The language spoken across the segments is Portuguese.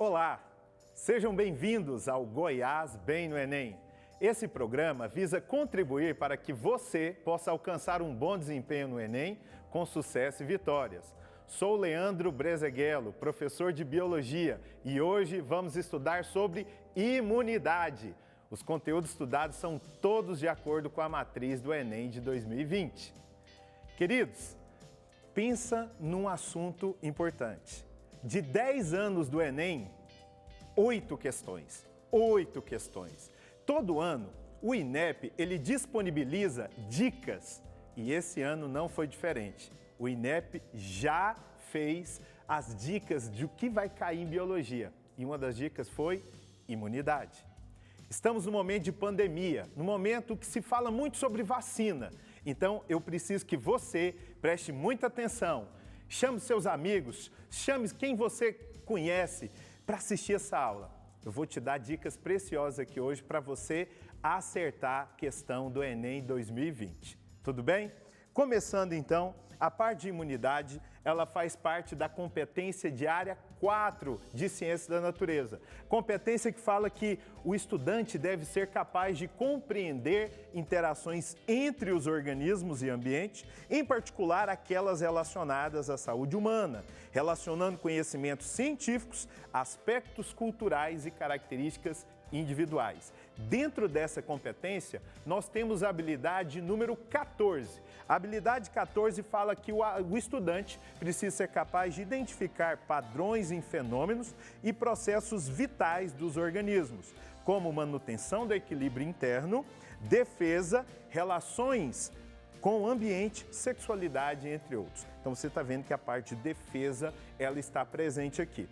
Olá, sejam bem-vindos ao Goiás Bem no Enem. Esse programa visa contribuir para que você possa alcançar um bom desempenho no Enem com sucesso e vitórias. Sou Leandro Brezeguelo, professor de Biologia, e hoje vamos estudar sobre imunidade. Os conteúdos estudados são todos de acordo com a matriz do Enem de 2020. Queridos, pensa num assunto importante. De 10 anos do Enem, 8 questões. Todo ano, o INEP ele disponibiliza dicas e esse ano não foi diferente. O INEP já fez as dicas de o que vai cair em biologia e uma das dicas foi imunidade. Estamos no momento de pandemia, no momento que se fala muito sobre vacina. Então, eu preciso que você preste muita atenção. Chame seus amigos, chame quem você conhece para assistir essa aula. Eu vou te dar dicas preciosas aqui hoje para você acertar a questão do Enem 2020. Tudo bem? Começando então, a parte de imunidade, ela faz parte da competência de área 4 de Ciências da Natureza. Competência que fala que o estudante deve ser capaz de compreender interações entre os organismos e ambiente, em particular aquelas relacionadas à saúde humana, relacionando conhecimentos científicos, aspectos culturais e características individuais. Dentro dessa competência, nós temos a habilidade número 14. A habilidade 14 fala que o estudante precisa ser capaz de identificar padrões em fenômenos e processos vitais dos organismos, como manutenção do equilíbrio interno, defesa, relações com o ambiente, sexualidade, entre outros. Então você está vendo que a parte de defesa ela está presente aqui.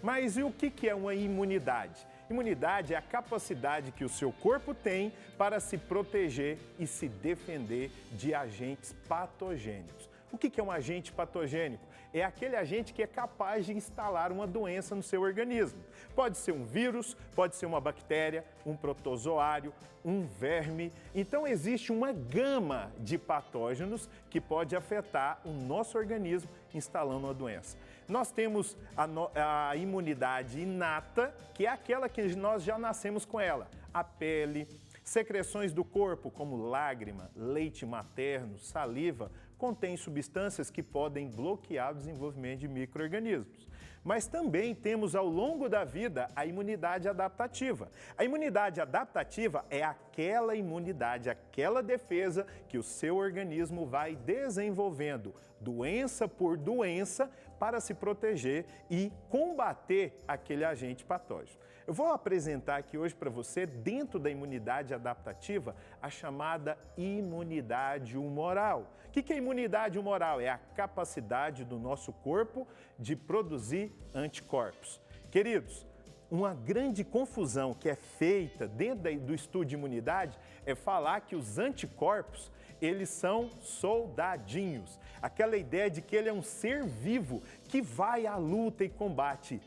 Mas e o que é uma imunidade? Imunidade é a capacidade que o seu corpo tem para se proteger e se defender de agentes patogênicos. O que é um agente patogênico? É aquele agente que é capaz de instalar uma doença no seu organismo. Pode ser um vírus, pode ser uma bactéria, um protozoário, um verme. Então existe uma gama de patógenos que pode afetar o nosso organismo instalando uma doença. Nós temos a imunidade inata, que é aquela que nós já nascemos com ela. A pele, secreções do corpo, como lágrima, leite materno, saliva, contêm substâncias que podem bloquear o desenvolvimento de micro-organismos. Mas também temos ao longo da vida a imunidade adaptativa. A imunidade adaptativa é aquela imunidade, aquela defesa que o seu organismo vai desenvolvendo, doença por doença, para se proteger e combater aquele agente patógeno. Eu vou apresentar aqui hoje para você, dentro da imunidade adaptativa, a chamada imunidade humoral. O que é imunidade humoral? É a capacidade do nosso corpo de produzir anticorpos. Queridos, uma grande confusão que é feita dentro do estudo de imunidade é falar que os anticorpos, eles são soldadinhos. Aquela ideia de que ele é um ser vivo que vai à luta e combate.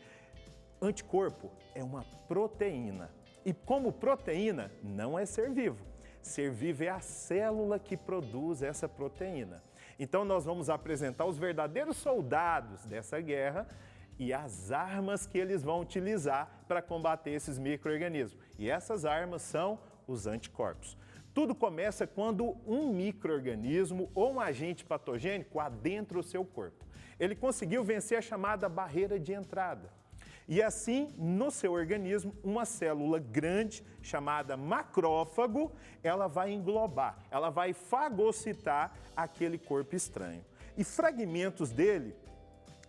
Anticorpo é uma proteína. E como proteína, não é ser vivo. Ser vivo é a célula que produz essa proteína. Então nós vamos apresentar os verdadeiros soldados dessa guerra e as armas que eles vão utilizar para combater esses micro-organismos. E essas armas são os anticorpos. Tudo começa quando um micro-organismo ou um agente patogênico adentra o seu corpo. Ele conseguiu vencer a chamada barreira de entrada. E assim, no seu organismo, uma célula grande, chamada macrófago, ela vai englobar, ela vai fagocitar aquele corpo estranho. E fragmentos dele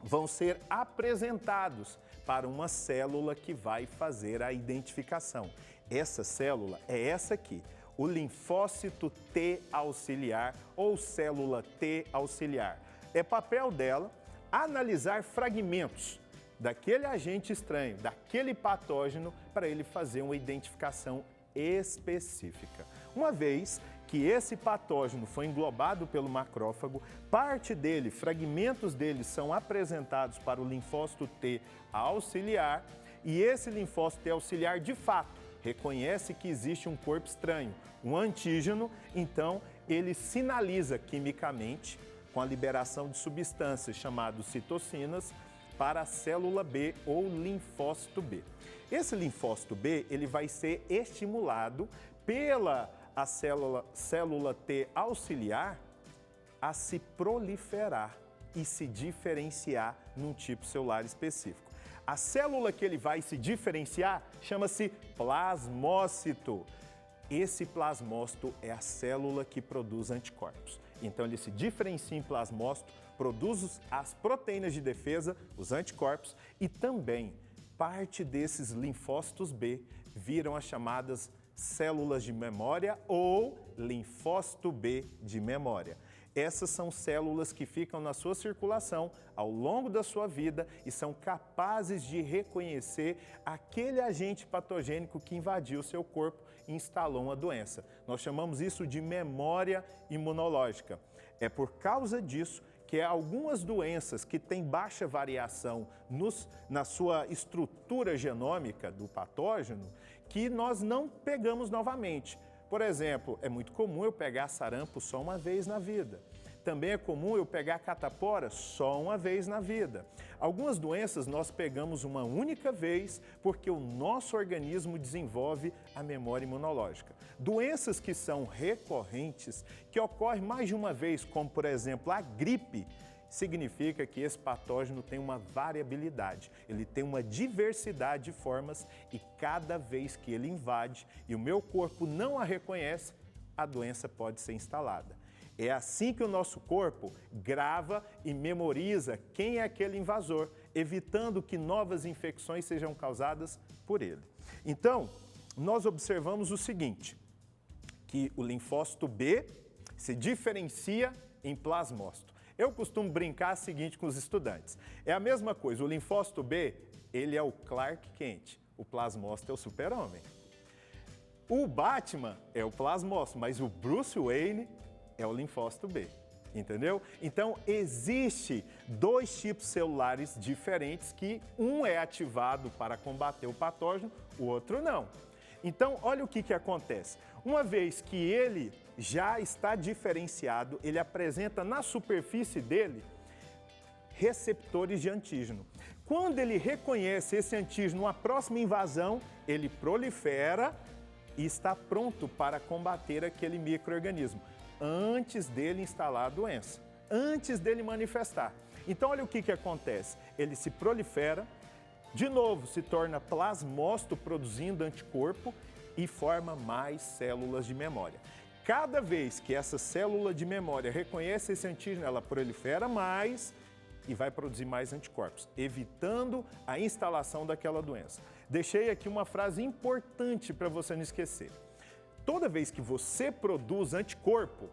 vão ser apresentados para uma célula que vai fazer a identificação. Essa célula é essa aqui, o linfócito T auxiliar ou célula T auxiliar. É papel dela analisar fragmentos daquele agente estranho, daquele patógeno, para ele fazer uma identificação específica. Uma vez que esse patógeno foi englobado pelo macrófago, parte dele, fragmentos dele são apresentados para o linfócito T auxiliar e esse linfócito T auxiliar, de fato, reconhece que existe um corpo estranho, um antígeno, então ele sinaliza quimicamente com a liberação de substâncias chamadas citocinas para a célula B ou linfócito B. Esse linfócito B, ele vai ser estimulado pela a célula T auxiliar a se proliferar e se diferenciar num tipo celular específico. A célula que ele vai se diferenciar chama-se plasmócito. Esse plasmócito é a célula que produz anticorpos. Então ele se diferencia em plasmócito, produz as proteínas de defesa, os anticorpos, e também parte desses linfócitos B viram as chamadas células de memória ou linfócito B de memória. Essas são células que ficam na sua circulação ao longo da sua vida e são capazes de reconhecer aquele agente patogênico que invadiu o seu corpo e instalou uma doença. Nós chamamos isso de memória imunológica. É por causa disso que algumas doenças que têm baixa variação na sua estrutura genômica do patógeno, que nós não pegamos novamente. Por exemplo, é muito comum eu pegar sarampo só uma vez na vida. Também é comum eu pegar catapora só uma vez na vida. Algumas doenças nós pegamos uma única vez porque o nosso organismo desenvolve a memória imunológica. Doenças que são recorrentes, que ocorrem mais de uma vez, como por exemplo a gripe, significa que esse patógeno tem uma variabilidade, ele tem uma diversidade de formas e cada vez que ele invade e o meu corpo não a reconhece, a doença pode ser instalada. É assim que o nosso corpo grava e memoriza quem é aquele invasor, evitando que novas infecções sejam causadas por ele. Então, nós observamos o seguinte, que o linfócito B se diferencia em plasmócito. Eu costumo brincar o seguinte com os estudantes. É a mesma coisa, o linfócito B, ele é o Clark Kent, o plasmócito é o super-homem. O Batman é o plasmócito, mas o Bruce Wayne é o linfócito B, entendeu? Então, existe dois tipos celulares diferentes que um é ativado para combater o patógeno, o outro não. Então, olha o que acontece. Uma vez que ele já está diferenciado, ele apresenta na superfície dele receptores de antígeno. Quando ele reconhece esse antígeno, a próxima invasão, ele prolifera e está pronto para combater aquele micro-organismo, antes dele instalar a doença, antes dele manifestar. Então, olha o que acontece. Ele se prolifera, de novo, se torna plasmócito produzindo anticorpo e forma mais células de memória. Cada vez que essa célula de memória reconhece esse antígeno, ela prolifera mais e vai produzir mais anticorpos, evitando a instalação daquela doença. Deixei aqui uma frase importante para você não esquecer. Toda vez que você produz anticorpo,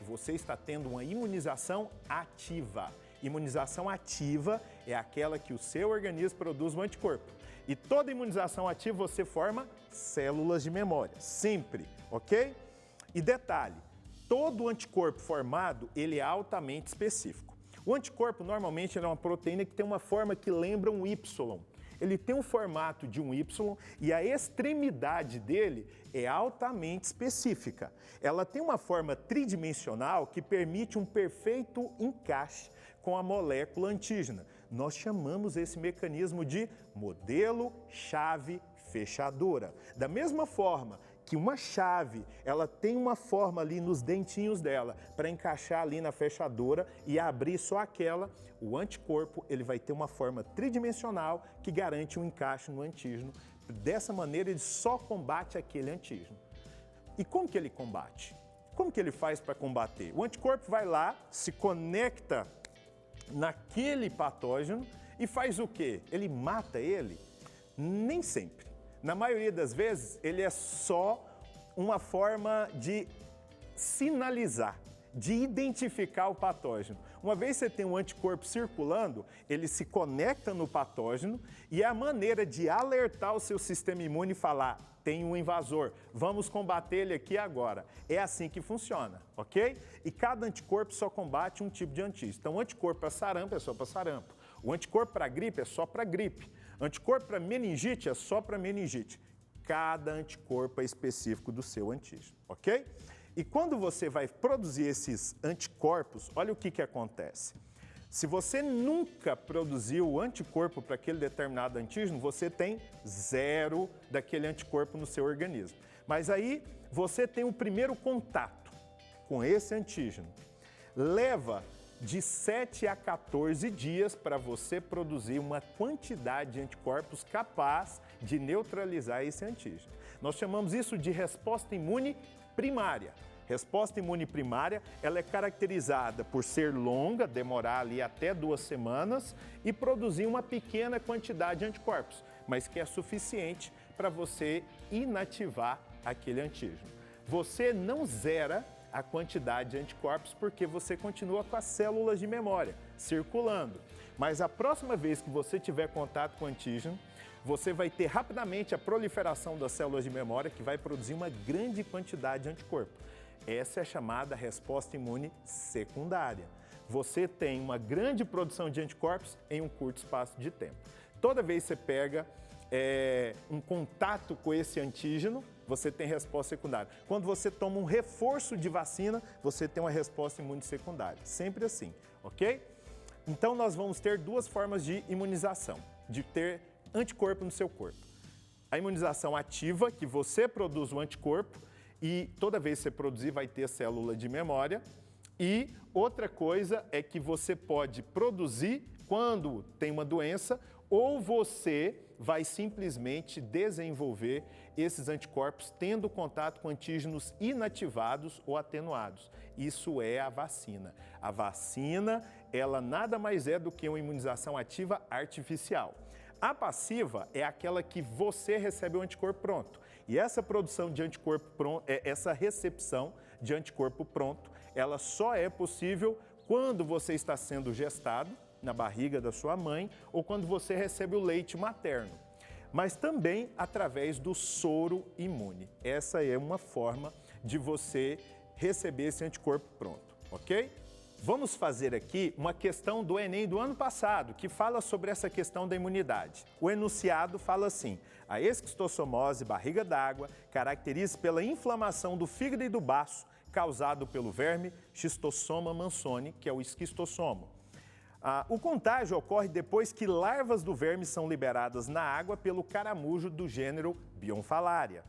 você está tendo uma imunização ativa. Imunização ativa é aquela que o seu organismo produz um anticorpo. E toda imunização ativa você forma células de memória, sempre, ok? E detalhe, todo anticorpo formado, ele é altamente específico. O anticorpo, normalmente, ele é uma proteína que tem uma forma que lembra um Y. Ele tem um formato de um Y e a extremidade dele é altamente específica. Ela tem uma forma tridimensional que permite um perfeito encaixe com a molécula antígena. Nós chamamos esse mecanismo de modelo chave fechadura. Da mesma forma que uma chave, ela tem uma forma ali nos dentinhos dela para encaixar ali na fechadura e abrir só aquela, o anticorpo ele vai ter uma forma tridimensional que garante um encaixe no antígeno. Dessa maneira ele só combate aquele antígeno. E como que ele combate? Como que ele faz para combater? O anticorpo vai lá, se conecta naquele patógeno e faz o quê? Ele mata ele? Nem sempre. Na maioria das vezes, ele é só uma forma de sinalizar, de identificar o patógeno. Uma vez você tem um anticorpo circulando, ele se conecta no patógeno e é a maneira de alertar o seu sistema imune e falar, tem um invasor, vamos combater ele aqui agora. É assim que funciona, ok? E cada anticorpo só combate um tipo de antígeno. Então, o anticorpo para sarampo é só para sarampo. O anticorpo para gripe é só para gripe. Anticorpo para meningite é só para meningite. Cada anticorpo é específico do seu antígeno, ok? E quando você vai produzir esses anticorpos, olha o que acontece. Se você nunca produziu anticorpo para aquele determinado antígeno, você tem 0 daquele anticorpo no seu organismo. Mas aí você tem o primeiro contato com esse antígeno. Leva de 7 a 14 dias para você produzir uma quantidade de anticorpos capaz de neutralizar esse antígeno. Nós chamamos isso de resposta imune primária. Resposta imune primária, ela é caracterizada por ser longa, demorar ali até 2 semanas e produzir uma pequena quantidade de anticorpos, mas que é suficiente para você inativar aquele antígeno. Você não zera a quantidade de anticorpos porque você continua com as células de memória circulando. Mas a próxima vez que você tiver contato com o antígeno, você vai ter rapidamente a proliferação das células de memória que vai produzir uma grande quantidade de anticorpo. Essa é a chamada resposta imune secundária. Você tem uma grande produção de anticorpos em um curto espaço de tempo. Toda vez que você pega um contato com esse antígeno, você tem resposta secundária. Quando você toma um reforço de vacina, você tem uma resposta imune secundária. Sempre assim, ok? Então, nós vamos ter 2 formas de imunização, de ter anticorpo no seu corpo. A imunização ativa, que você produz o anticorpo, e toda vez que você produzir vai ter célula de memória. E outra coisa é que você pode produzir quando tem uma doença ou você vai simplesmente desenvolver esses anticorpos tendo contato com antígenos inativados ou atenuados. Isso é a vacina. A vacina, ela nada mais é do que uma imunização ativa artificial. A passiva é aquela que você recebe o anticorpo pronto. E essa produção de anticorpo pronto, essa recepção de anticorpo pronto, ela só é possível quando você está sendo gestado na barriga da sua mãe ou quando você recebe o leite materno. Mas também através do soro imune. Essa é uma forma de você receber esse anticorpo pronto, ok? Vamos fazer aqui uma questão do Enem do ano passado, que fala sobre essa questão da imunidade. O enunciado fala assim: a esquistossomose, barriga d'água, caracteriza-se pela inflamação do fígado e do baço, causado pelo verme Schistossoma mansoni, que é o esquistossomo. O contágio ocorre depois que larvas do verme são liberadas na água pelo caramujo do gênero Bionfalaria,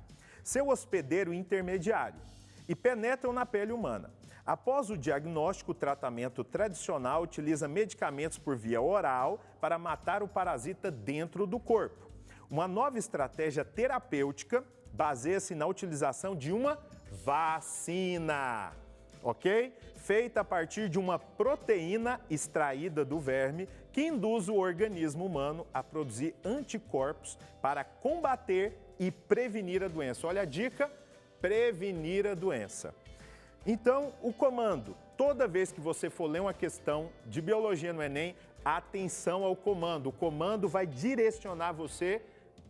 seu hospedeiro intermediário, e penetram na pele humana. Após o diagnóstico, o tratamento tradicional utiliza medicamentos por via oral para matar o parasita dentro do corpo. Uma nova estratégia terapêutica baseia-se na utilização de uma vacina, ok? Feita a partir de uma proteína extraída do verme que induz o organismo humano a produzir anticorpos para combater e prevenir a doença. Olha a dica: prevenir a doença. Então, o comando, toda vez que você for ler uma questão de biologia no Enem, atenção ao comando. O comando vai direcionar você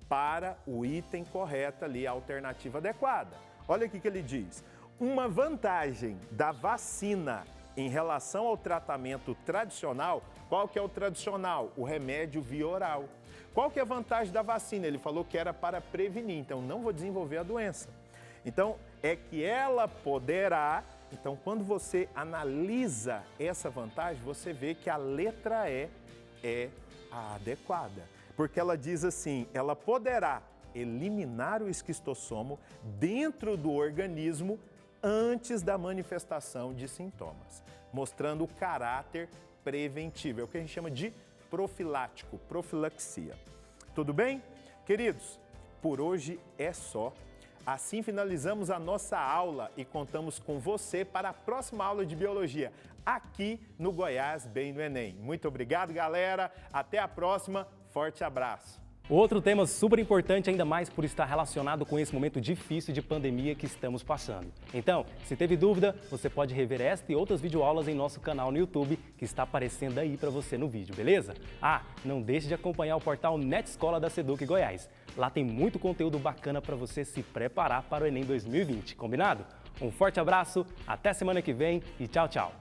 para o item correto ali, a alternativa adequada. Olha o que ele diz. Uma vantagem da vacina em relação ao tratamento tradicional, qual que é o tradicional? O remédio via oral. Qual que é a vantagem da vacina? Ele falou que era para prevenir, então não vou desenvolver a doença. Então, é que ela poderá... Então, quando você analisa essa vantagem, você vê que a letra E é a adequada. Porque ela diz assim, ela poderá eliminar o esquistossomo dentro do organismo antes da manifestação de sintomas, mostrando o caráter preventivo. É o que a gente chama de profilático, profilaxia. Tudo bem? Queridos, por hoje é só. Assim finalizamos a nossa aula e contamos com você para a próxima aula de Biologia, aqui no Goiás Bem no Enem. Muito obrigado, galera. Até a próxima. Forte abraço. Outro tema super importante, ainda mais por estar relacionado com esse momento difícil de pandemia que estamos passando. Então, se teve dúvida, você pode rever esta e outras videoaulas em nosso canal no YouTube, que está aparecendo aí para você no vídeo, beleza? Não deixe de acompanhar o portal NetEscola da Seduc Goiás. Lá tem muito conteúdo bacana para você se preparar para o Enem 2020, combinado? Um forte abraço, até semana que vem e tchau, tchau!